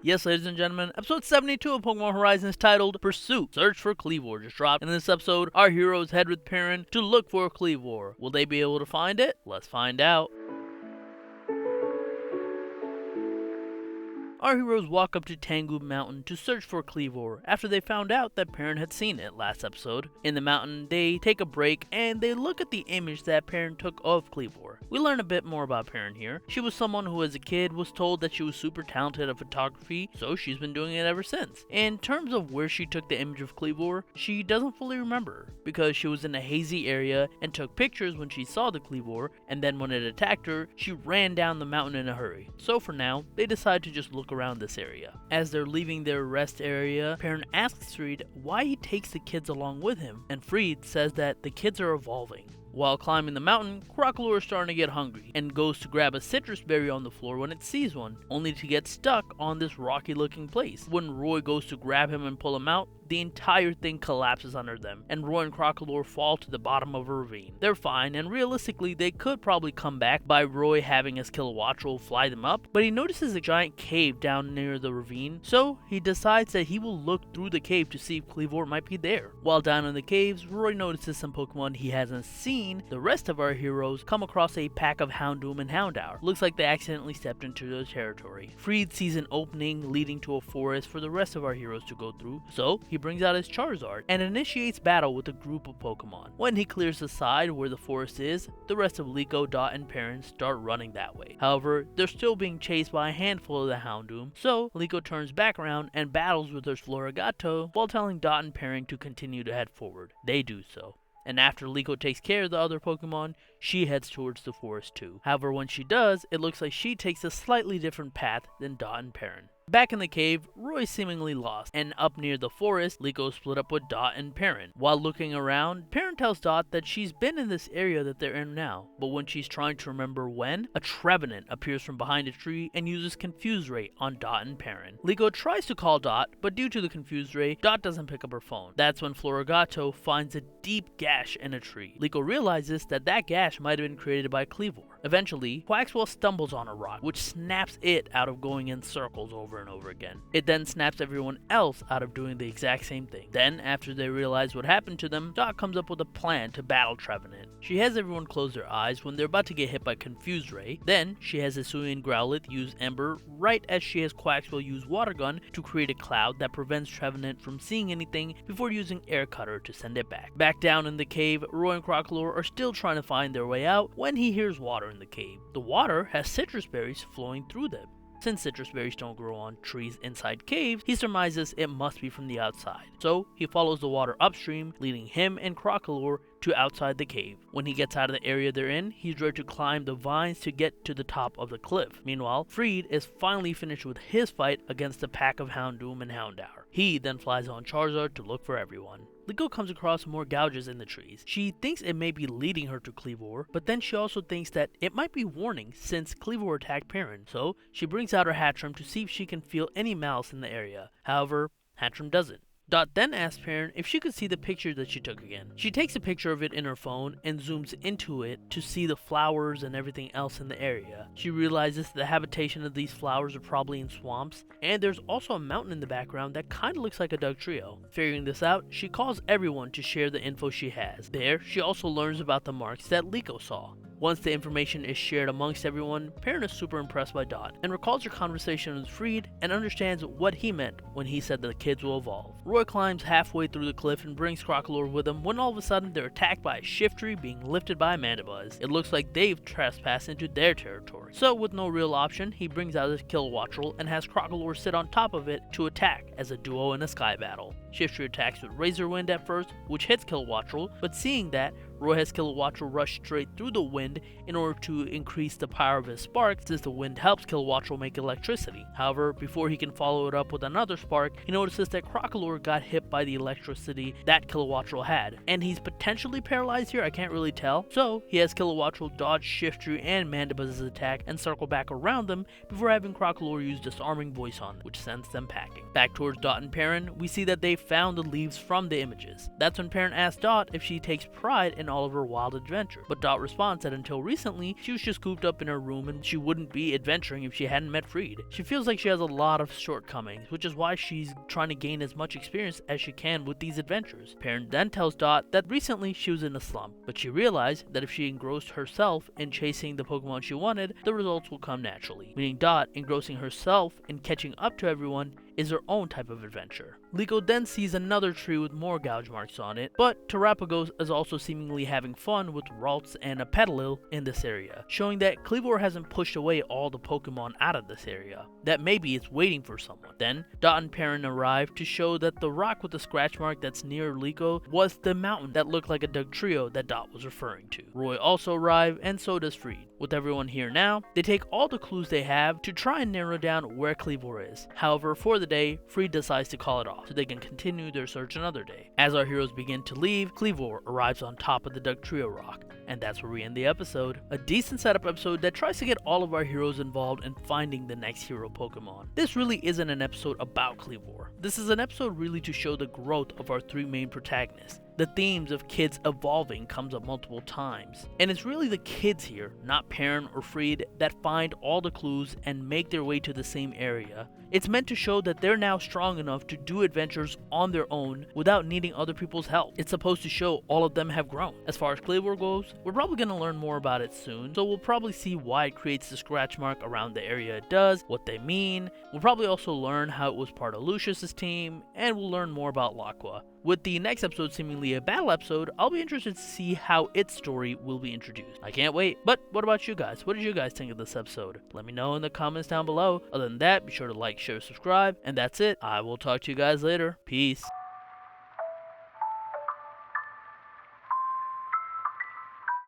Yes, ladies and gentlemen, episode 72 of Pokemon Horizons titled Pursuit, Search for Kleavor just dropped. In this episode, our heroes head with Perrin to look for Kleavor. Will they be able to find it? Let's find out. Our heroes walk up to Tengu Mountain to search for Kleavor after they found out that Perrin had seen it last episode. In the mountain, they take a break and they look at the image that Perrin took of Kleavor. We learn a bit more about Perrin here. She was someone who as a kid was told that she was super talented at photography, so she's been doing it ever since. In terms of where she took the image of Kleavor, she doesn't fully remember, because she was in a hazy area and took pictures when she saw the Kleavor, and then when it attacked her, she ran down the mountain in a hurry. So for now, they decide to just look around this area. As they're leaving their rest area, Perrin asks Freed why he takes the kids along with him, and Freed says that the kids are evolving. While climbing the mountain, Krokorok is starting to get hungry and goes to grab a citrus berry on the floor when it sees one, only to get stuck on this rocky looking place. When Roy goes to grab him and pull him out, the entire thing collapses under them, and Roy and Krokorok fall to the bottom of a ravine. They're fine, and realistically, they could probably come back by Roy having his Kilowattrel fly them up, but he notices a giant cave down near the ravine, so he decides that he will look through the cave to see if Kleavor might be there. While down in the caves, Roy notices some Pokemon he hasn't seen. The rest of our heroes come across a pack of Houndoom and Houndour. Looks like they accidentally stepped into their territory. Freed sees an opening leading to a forest for the rest of our heroes to go through, so he brings out his Charizard and initiates battle with a group of Pokemon. When he clears the side where the forest is, the rest of Liko, Dot, and Perrin start running that way. However, they're still being chased by a handful of the Houndoom, so Liko turns back around and battles with her Florigato while telling Dot and Perrin to continue to head forward. They do so. And after Liko takes care of the other Pokemon, she heads towards the forest too. However, when she does, it looks like she takes a slightly different path than Dot and Perrin. Back in the cave, Roy is seemingly lost, and up near the forest, Liko split up with Dot and Perrin. While looking around, Perrin tells Dot that she's been in this area that they're in now, but when she's trying to remember when, a Trevenant appears from behind a tree and uses Confuse Ray on Dot and Perrin. Liko tries to call Dot, but due to the Confuse Ray, Dot doesn't pick up her phone. That's when Florigato finds a deep gash in a tree. Liko realizes that that gash might have been created by Kleavor. Eventually, Quaxwell stumbles on a rock, which snaps it out of going in circles over and over again. It then snaps everyone else out of doing the exact same thing. Then, after they realize what happened to them, Dot comes up with a plan to battle Trevenant. She has everyone close their eyes when they're about to get hit by Confuse Ray. Then, she has Hisuian and Growlithe use Ember right as she has Quaxwell use Water Gun to create a cloud that prevents Trevenant from seeing anything before using Air Cutter to send it back. Back down in the cave, Roy and Krokorok are still trying to find their way out when he hears water in the cave. The water has citrus berries flowing through them. Since citrus berries don't grow on trees inside caves, he surmises it must be from the outside. So he follows the water upstream, leading him and Krokorok to outside the cave. When he gets out of the area they're in, he's ready to climb the vines to get to the top of the cliff. Meanwhile, Freed is finally finished with his fight against the pack of Houndoom and Houndour. He then flies on Charizard to look for everyone. Liko comes across more gouges in the trees. She thinks it may be leading her to Kleavor, but then she also thinks that it might be warning since Kleavor attacked Perrin, so she brings out her Hatchrim to see if she can feel any malice in the area. However, Hatchrim doesn't. Dot then asks Perrin if she could see the picture that she took again. She takes a picture of it in her phone and zooms into it to see the flowers and everything else in the area. She realizes the habitation of these flowers are probably in swamps, and there's also a mountain in the background that kinda looks like a Dugtrio. Figuring this out, she calls everyone to share the info she has. There, she also learns about the marks that Liko saw. Once the information is shared amongst everyone, Perrin is super impressed by Dot and recalls her conversation with Freed and understands what he meant when he said that the kids will evolve. Roy climbs halfway through the cliff and brings Krokorok with him when all of a sudden they're attacked by a Shiftry being lifted by a Mandibuzz. It looks like they've trespassed into their territory. So with no real option, he brings out his Kilowattrel and has Krokorok sit on top of it to attack as a duo in a sky battle. Shiftry attacks with Razor Wind at first, which hits Kilowattrel, but seeing that, Roy has Kilowattrel rush straight through the wind in order to increase the power of his spark, since the wind helps Kilowattrel make electricity. However, before he can follow it up with another spark, he notices that Krokorok got hit by the electricity that Kilowattrel had, and he's potentially paralyzed here, I can't really tell. So he has Kilowattrel dodge Shiftry and Mandibuzz's attack and circle back around them before having Krokorok use Disarming Voice on them, which sends them packing. Back towards Dot and Perrin, we see that they found the leaves from the images. That's when Perrin asks Dot if she takes pride in all of her wild adventures. But Dot responds that until recently, she was just cooped up in her room and she wouldn't be adventuring if she hadn't met Freed. She feels like she has a lot of shortcomings, which is why she's trying to gain as much experience as she can with these adventures. Perrin then tells Dot that recently she was in a slump, but she realized that if she engrossed herself in chasing the Pokemon she wanted, the results will come naturally. Meaning Dot engrossing herself in catching up to everyone is her own type of adventure. Liko then sees another tree with more gouge marks on it, but Terapagos is also seemingly having fun with Ralts and a Petalil in this area, showing that Kleavor hasn't pushed away all the Pokemon out of this area, that maybe it's waiting for someone. Then, Dot and Perrin arrive to show that the rock with the scratch mark that's near Liko was the mountain that looked like a Dugtrio that Dot was referring to. Roy also arrives, and so does Freed. With everyone here now, they take all the clues they have to try and narrow down where Kleavor is. However, for the day, Freed decides to call it off so they can continue their search another day. As our heroes begin to leave, Kleavor arrives on top of the Dugtrio rock, and that's where we end the episode. A decent setup episode that tries to get all of our heroes involved in finding the next hero Pokemon. This really isn't an episode about Kleavor. This is an episode really to show the growth of our three main protagonists. The themes of kids evolving comes up multiple times, and it's really the kids here, not Perrin or Freed, that find all the clues and make their way to the same area. It's meant to show that they're now strong enough to do adventures on their own without needing other people's help. It's supposed to show all of them have grown. As far as Kleavor goes, we're probably going to learn more about it soon, so we'll probably see why it creates the scratch mark around the area it does, what they mean. We'll probably also learn how it was part of Lucius's team, and we'll learn more about Laqua. With the next episode seemingly a battle episode, I'll be interested to see how its story will be introduced. I can't wait. But what about you guys? What did you guys think of this episode? Let me know in the comments down below. Other than that, be sure to like, share, subscribe, and that's it. I will talk to you guys later. Peace.